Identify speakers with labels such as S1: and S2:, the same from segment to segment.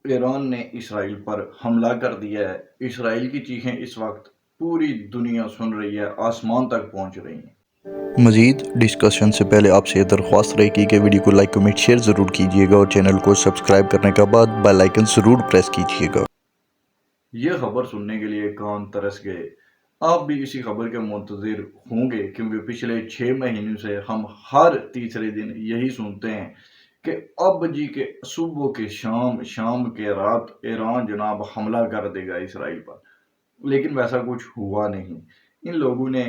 S1: ایران نے اسرائیل پر حملہ کر دیا ہے۔ اسرائیل کی چیخیں اس وقت پوری دنیا سن رہی ہے، آسمان تک پہنچ رہی ہیں۔
S2: مزید ڈسکشن سے پہلے آپ سے درخواست رہے گی کہ ویڈیو کو لائک کمنٹ شیئر ضرور کیجیے گا اور چینل کو سبسکرائب کرنے کے بعد بیل آئیکن ضرور پریس کیجیے گا۔
S1: یہ خبر سننے کے لیے کان ترس گئے۔ آپ بھی اسی خبر کے منتظر ہوں گے، کیونکہ پچھلے 6 مہینوں سے ہم ہر تیسرے دن یہی سنتے ہیں کہ اب جی کے صبح کے شام کے رات ایران جناب حملہ کر دے گا اسرائیل پر، لیکن ویسا کچھ ہوا نہیں۔ ان لوگوں نے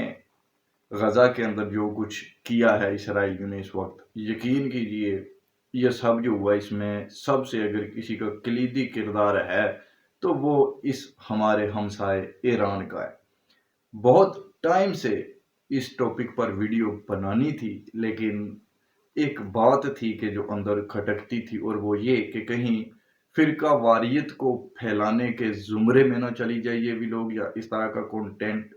S1: غزہ کے اندر جو کچھ کیا ہے اسرائیلیوں نے اس وقت، یقین کیجئے یہ سب جو ہوا اس میں سب سے اگر کسی کا کلیدی کردار ہے تو وہ اس ہمارے ہمسائے ایران کا ہے۔ بہت ٹائم سے اس ٹاپک پر ویڈیو بنانی تھی، لیکن ایک بات تھی کہ جو اندر کھٹکتی تھی، اور وہ یہ کہ کہیں فرقہ واریت کو پھیلانے کے زمرے میں نہ چلی جائے یہ بھی لوگ یا اس طرح کا کنٹینٹ۔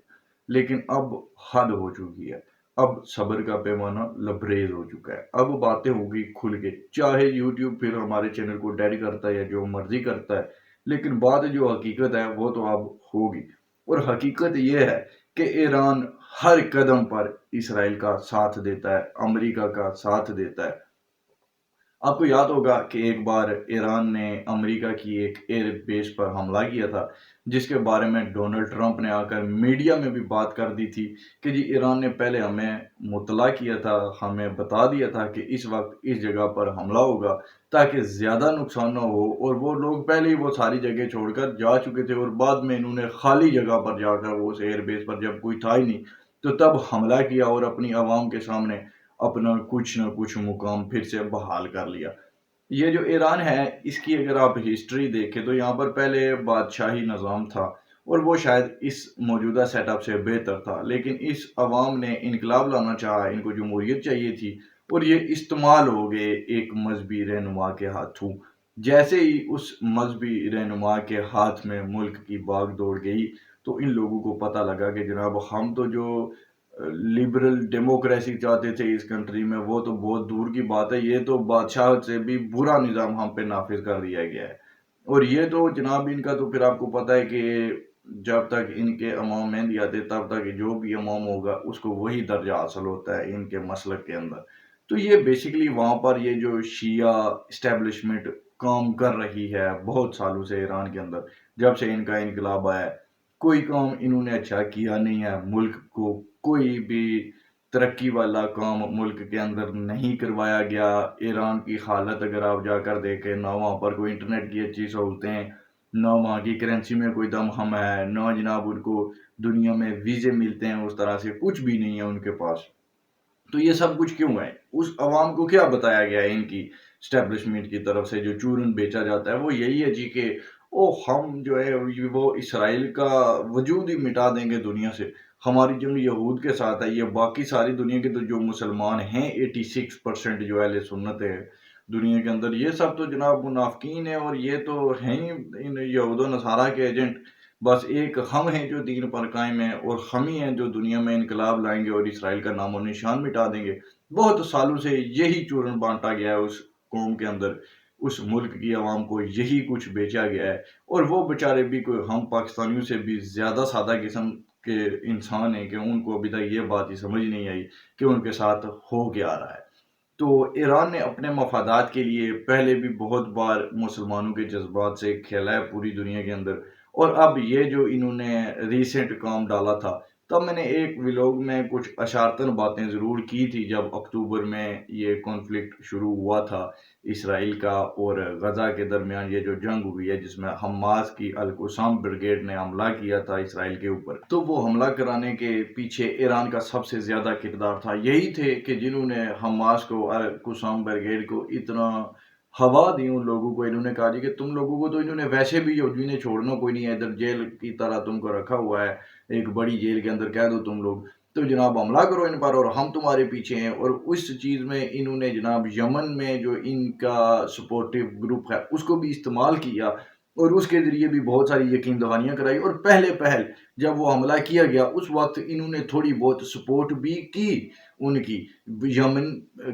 S1: لیکن اب حد ہو چکی ہے، اب صبر کا پیمانہ لبریز ہو چکا ہے، اب باتیں ہوگی کھل کے، چاہے یوٹیوب پھر ہمارے چینل کو ڈیڈ کرتا ہے یا جو مرضی کرتا ہے، لیکن بات جو حقیقت ہے وہ تو اب ہوگی۔ اور حقیقت یہ ہے کہ ایران ہر قدم پر اسرائیل کا ساتھ دیتا ہے، امریکہ کا ساتھ دیتا ہے۔ آپ کو یاد ہوگا کہ ایک بار ایران نے امریکہ کی ایک ایئر بیس پر حملہ کیا تھا، جس کے بارے میں ڈونلڈ ٹرمپ نے آ کر میڈیا میں بھی بات کر دی تھی کہ جی ایران نے پہلے ہمیں مطلع کیا تھا، ہمیں بتا دیا تھا کہ اس وقت اس جگہ پر حملہ ہوگا تاکہ زیادہ نقصان نہ ہو، اور وہ لوگ پہلے ہی وہ ساری جگہ چھوڑ کر جا چکے تھے، اور بعد میں انہوں نے خالی جگہ پر جا کر وہ اس ایئر بیس پر جب کوئی تھا ہی نہیں تو تب حملہ کیا اور اپنی عوام کے سامنے اپنا کچھ نہ کچھ مقام پھر سے بحال کر لیا۔ یہ جو ایران ہے اس کی اگر آپ ہسٹری دیکھیں تو یہاں پر پہلے بادشاہی نظام تھا، اور وہ شاید اس موجودہ سیٹ اپ سے بہتر تھا، لیکن اس عوام نے انقلاب لانا چاہا، ان کو جمہوریت چاہیے تھی، اور یہ استعمال ہو گئے ایک مذہبی رہنما کے ہاتھوں۔ جیسے ہی اس مذہبی رہنما کے ہاتھ میں ملک کی باغ دوڑ گئی تو ان لوگوں کو پتہ لگا کہ جناب ہم تو جو لبرل ڈیموکریسی چاہتے تھے اس کنٹری میں وہ تو بہت دور کی بات ہے، یہ تو بادشاہ سے بھی برا نظام ہم پہ نافذ کر دیا گیا ہے۔ اور یہ تو جناب ان کا تو پھر آپ کو پتہ ہے کہ جب تک ان کے امام مہندی آتے تب تک جو بھی امام ہوگا اس کو وہی درجہ حاصل ہوتا ہے ان کے مسلک کے اندر۔ تو یہ بیسیکلی وہاں پر یہ جو شیعہ اسٹیبلشمنٹ کام کر رہی ہے بہت سالوں سے ایران کے اندر، جب سے ان کا انقلاب آیا ہے کوئی کام انہوں نے اچھا کیا نہیں ہے، ملک کو کوئی بھی ترقی والا کام ملک کے اندر نہیں کروایا گیا۔ ایران کی حالت اگر آپ جا کر دیکھیں، نہ وہاں پر کوئی انٹرنیٹ کی اچھی سہولتیں، نہ وہاں کی کرنسی میں کوئی دم ہم ہے، نہ جناب ان کو دنیا میں ویزے ملتے ہیں، اس طرح سے کچھ بھی نہیں ہے ان کے پاس۔ تو یہ سب کچھ کیوں ہے؟ اس عوام کو کیا بتایا گیا ہے ان کی اسٹیبلشمنٹ کی طرف سے؟ جو چورن بیچا جاتا ہے وہ یہی ہے جی کہ ہم جو ہے وہ اسرائیل کا وجود ہی مٹا دیں گے دنیا سے، ہماری جنگ یہود کے ساتھ ہے، یہ باقی ساری دنیا کے تو جو مسلمان ہیں 86% جو اہل سنت ہے دنیا کے اندر، یہ سب تو جناب منافقین ہیں، اور یہ تو ہیں ان یہود و نصارہ کے ایجنٹ۔ بس ایک ہم ہیں جو دین پر قائم ہیں، اور ہم ہی ہیں جو دنیا میں انقلاب لائیں گے اور اسرائیل کا نام و نشان مٹا دیں گے۔ بہت سالوں سے یہی چورن بانٹا گیا ہے اس قوم کے اندر، اس ملک کی عوام کو یہی کچھ بیچا گیا ہے، اور وہ بیچارے بھی کوئی ہم پاکستانیوں سے بھی زیادہ سادہ قسم کے انسان ہیں کہ ان کو ابھی تک یہ بات ہی سمجھ نہیں آئی کہ ان کے ساتھ ہو کیا رہا ہے۔ تو ایران نے اپنے مفادات کے لیے پہلے بھی بہت بار مسلمانوں کے جذبات سے کھیلا ہے پوری دنیا کے اندر، اور اب یہ جو انہوں نے ریسنٹ کام ڈالا تھا، تب میں نے ایک ویلوگ میں کچھ اشارتن باتیں ضرور کی تھی جب اکتوبر میں یہ کانفلکٹ شروع ہوا تھا اسرائیل کا اور غزہ کے درمیان، یہ جو جنگ ہوئی ہے جس میں حماس کی القسام بریگیڈ نے حملہ کیا تھا اسرائیل کے اوپر، تو وہ حملہ کرانے کے پیچھے ایران کا سب سے زیادہ کردار تھا۔ یہی تھے کہ جنہوں نے حماس کو، القسام بریگیڈ کو اتنا ہوا دی ان لوگوں کو، انہوں نے کہا جی کہ تم لوگوں کو تو انہوں نے ویسے بھی یہودی نے چھوڑنا کوئی نہیں ہے، ادھر جیل کی طرح تم کو رکھا ہوا ہے، ایک بڑی جیل کے اندر قید ہو تم لوگ، تو جناب حملہ کرو ان پر اور ہم تمہارے پیچھے ہیں۔ اور اس چیز میں انہوں نے جناب یمن میں جو ان کا سپورٹیو گروپ ہے اس کو بھی استعمال کیا، اور اس کے ذریعے بھی بہت ساری یقین دہانیاں کرائی، اور پہلے جب وہ حملہ کیا گیا اس وقت انہوں نے تھوڑی بہت سپورٹ بھی کی ان کی، यमन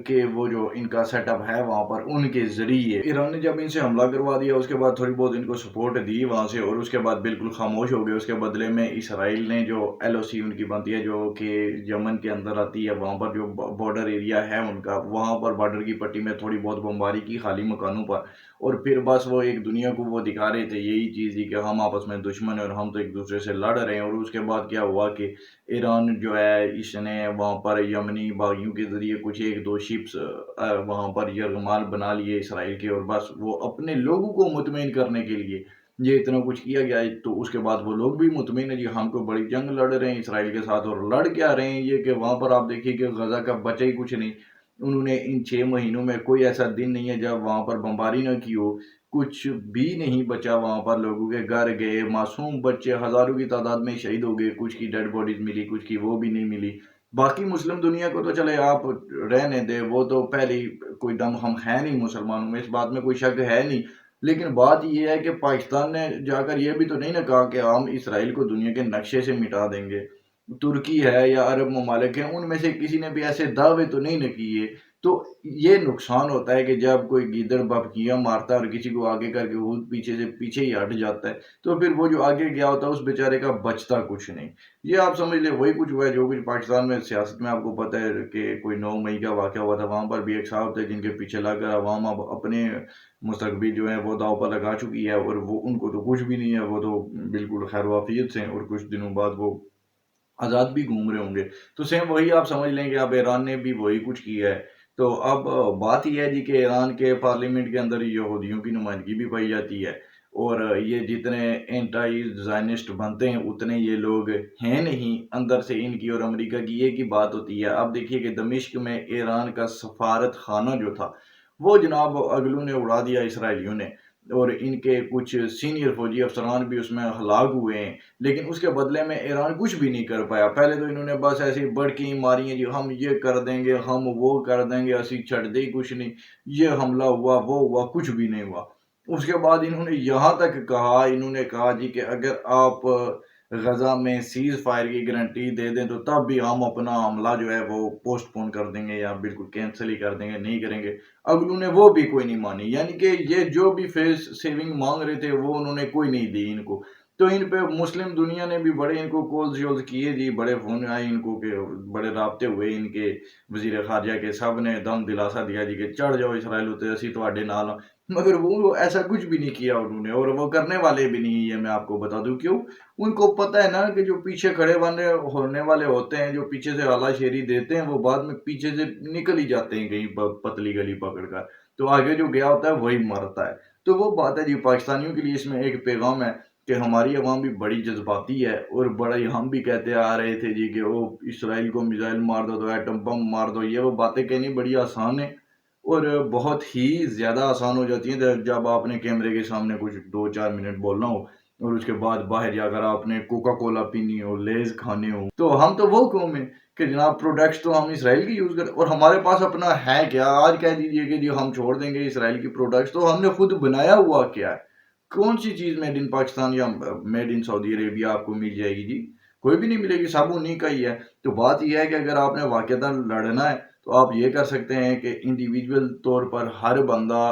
S1: के वो जो इनका सेटअप है वहाँ पर उनके ज़रिए ईरान ने जब इनसे हमला करवा दिया, उसके बाद थोड़ी बहुत इनको सपोर्ट दी वहाँ से, और उसके बाद बिल्कुल खामोश हो गए। उसके बदले में इसराइल ने जो एलओसी उनकी बनती है, जो कि यमन के अंदर आती है, वहाँ पर जो बॉर्डर एरिया है उनका, वहाँ पर बॉर्डर की पट्टी में थोड़ी बहुत बमबारी की खाली मकानों पर, और फिर बस वो एक दुनिया को वो दिखा रहे थे यही चीज़ ही कि हम आपस में दुश्मन हैं और हम तो एक दूसरे से लड़ रहे हैं। और उसके बाद क्या हुआ कि ईरान जो है इसने वहाँ पर यमनी बागियों के ज़रिए कुछ 1-2 शिप्स वहाँ पर यरगमाल बना लिए इसराइल के, और बस वो अपने लोगों को मुतमईन करने के लिए ये इतना कुछ किया गया है। तो उसके बाद वो लोग भी मुतमईन है जी, हम तो बड़ी जंग लड़ रहे हैं इसराइल के साथ, और लड़ क्या रहे हैं ये कि वहाँ पर आप देखिए कि गज़ा का बचा ही कुछ नहीं। उन्होंने इन 6 महीनों में कोई ऐसा दिन नहीं है जब वहाँ पर बमबारी ना की हो। कुछ भी नहीं बचा वहाँ पर, लोगों के घर गए, मासूम बच्चे हज़ारों की तादाद में शहीद हो गए, कुछ की डेड बॉडीज़ मिली, कुछ की वो भी नहीं मिली। बाकी मुस्लिम दुनिया को तो चले आप रहने दें, वो तो पहले ही कोई दम हम हैं नहीं मुसलमानों में, इस बात में कोई शक है नहीं। लेकिन बात ये है कि पाकिस्तान ने जाकर ये भी तो नहीं ना कहा कि हम इसराइल को दुनिया के नक्शे से मिटा देंगे। तुर्की है या अरब ममालिक हैं, उनमें से किसी ने भी ऐसे दावे तो नहीं न किए। तो ये नुकसान होता है कि जब कोई गीदड़ बपकियाँ मारता है और किसी को आगे करके खुद पीछे से पीछे ही हट जाता है, तो फिर वो जो आगे गया होता है उस बेचारे का बचता कुछ नहीं। ये आप समझ लें वही कुछ हुआ है जो कुछ पाकिस्तान में सियासत में आपको पता है कि कोई 9 मई का वाक़या हुआ था, वहाँ पर भी एक साहब थे जिनके पीछे लगकर अवाम अब अपने मुस्तकबिल जो है वो दाँव पर लगा चुकी है, और वो उनको तो कुछ भी नहीं है, वो तो बिल्कुल खैर-ओ-आफ़ियत से हैं, और कुछ दिनों बाद वो आज़ाद भी घूम रहे होंगे। तो सेम वही आप समझ लें कि अब ईरान ने भी वही कुछ किया है। तो अब बात ये है जी कि ईरान के पार्लियामेंट के अंदर यहूदियों की नुमाइंदगी भी पाई जाती है, और ये जितने एंटी ज़ायनिस्ट बनते हैं उतने ये लोग हैं नहीं अंदर से इनकी, और अमेरिका की एक ही बात होती है। अब देखिए कि दमिश्क में ईरान का सफारत खाना जो था, वो जनाब अगलों ने उड़ा दिया इसराइलियों ने, और इनके कुछ सीनियर फौजी अफ़सरान भी उसमें हलाक हुए हैं। लेकिन उसके बदले में ईरान कुछ भी नहीं कर पाया। पहले तो इन्होंने बस ऐसे ही बड़की मारी हैं जी, हम ये कर देंगे, हम वो कर देंगे, असीं छड्डदे ही कुछ नहीं। ये हमला हुआ, वो हुआ, कुछ भी नहीं हुआ। उसके बाद इन्होंने यहाँ तक कहा, इन्होंने कहा जी कि अगर आप गज़ा में सीज़ फायर की गारंटी दे दें, तो तब भी हम अपना हमला जो है वो पोस्टपोन कर देंगे या बिल्कुल कैंसल ही कर देंगे, नहीं करेंगे। अगलों ने वो भी कोई नहीं मानी। यानी कि ये जो भी फेस सेविंग माँग रहे थे, वो उन्होंने कोई नहीं दी इनको। तो इन पे मुस्लिम दुनिया ने भी बड़े इनको कॉल्स-शॉल्स किए जी, बड़े फ़ोन आए इनको कि बड़े राब्ते हुए इनके वज़ीर ख़ारिजा के, सब ने दम दिलासा दिया जी कि चढ़ जाओ इसराइल उत्ते असीं तुहाडे नाल हां। मगर वो ऐसा कुछ भी नहीं किया उन्होंने, और वो करने वाले भी नहीं, ये मैं आपको बता दूँ क्यों? उनको पता है ना कि जो पीछे खड़े बने होने वाले होते हैं, जो पीछे से हलाशेरी देते हैं, वो बाद में पीछे से निकल ही जाते हैं कहीं पतली गली पकड़ कर। तो आगे जो गया होता है वही मरता है। तो वो बात है जी, पाकिस्तानियों के लिए इसमें एक पैगाम है कि हमारी अवाम भी बड़ी जज़्बाती है, और बड़ा ही हम भी कहते आ रहे थे जी कि ओ इसराइल को मिसाइल मार दो, तो एटम बम मार दो, ये वो बातें कहनी बड़ी आसान है, और बहुत ही ज़्यादा आसान हो जाती हैं जब आपने कैमरे के सामने कुछ 2-4 मिनट बोलना हो, और उसके बाद बाहर जाकर आपने कोका कोला पीनी हो, लेज़ खाने हो। तो हम तो वो कौम है कि जनाब प्रोडक्ट्स तो हम इसराइल के यूज़ करें, और हमारे पास अपना है क्या? आज कह दीजिए कि जी हम छोड़ देंगे इसराइल की प्रोडक्ट्स, तो हमने खुद बनाया हुआ क्या है? कौन-सी चीज़ मेड इन पाकिस्तान या मेड इन सऊदी अरेबिया आपको मिल जाएगी जी? कोई भी नहीं मिलेगी, सब उन्हीं का ही है। तो बात ये है कि अगर आपने वाक़ईतन लड़ना है, तो आप ये कर सकते हैं कि इंडिविजुअल तौर पर हर बंदा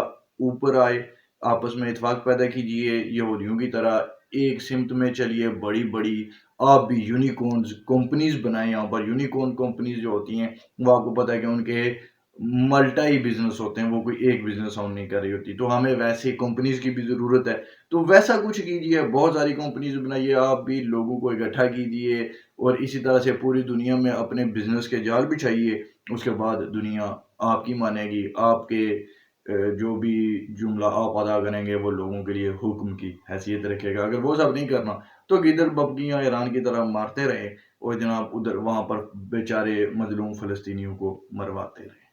S1: ऊपर आए, आपस में इत्तेफ़ाक पैदा कीजिए, यहूदियों की तरह एक सिमत में चलिए बड़ी-बड़ी। आप भी यूनिकॉर्न्स कंपनीज़ बनाएँ यहाँ पर। यूनिकॉर्न कंपनीज़ जो होती हैं, वो आपको पता है कि उनके मल्टी बिज़नेस होते हैं, वो कोई एक बिज़नेस ओन नहीं कर रही होती। तो हमें वैसी कंपनीज़ की भी ज़रूरत है। तो वैसा कुछ कीजिए, बहुत सारी कंपनीज़ बनाइए, आप भी लोगों को इकट्ठा कीजिए, और इसी तरह से पूरी दुनिया में अपने बिज़नेस के जाल बिछाइए। उसके बाद दुनिया आपकी मानेगी, आपके जो भी जुमला आप अदा करेंगे वो लोगों के लिए हुक्म की हैसियत रखेगा। अगर वो सब नहीं करना, तो गिदड़ बकरियाँ ईरान की तरह मारते रहें, और जनाब उधर वहाँ पर बेचारे मज़लूम फ़लस्तीनियों को मरवाते रहें।